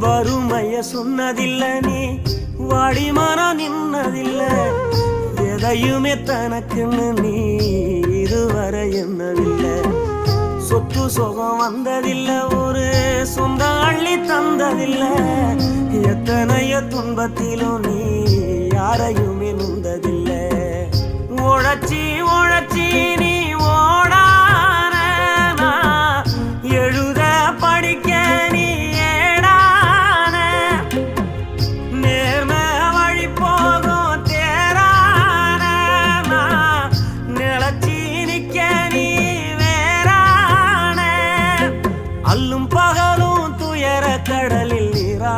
வறுமைய சொன்னதில்ல நீ வாடிமானா நின்னதில்ல எதையுமே தனக்குன்னு நீ இதுவரை என்னதில்லை சொத்து சுகம் வந்ததில்ல ஒரு சொந்த அள்ளி தந்ததில்ல எத்தனைய துன்பத்திலும் நீ யாரையுமே நுந்ததில்ல உழைச்சி உழைச்சி நீ ஓடான எழுத படிக்க நீ ஏடான நேர்ம வழி போகும் தேரான நிலச்சி நிக்க நீ வேறான அல்லும் பகலும் துயர கடலில் நீரா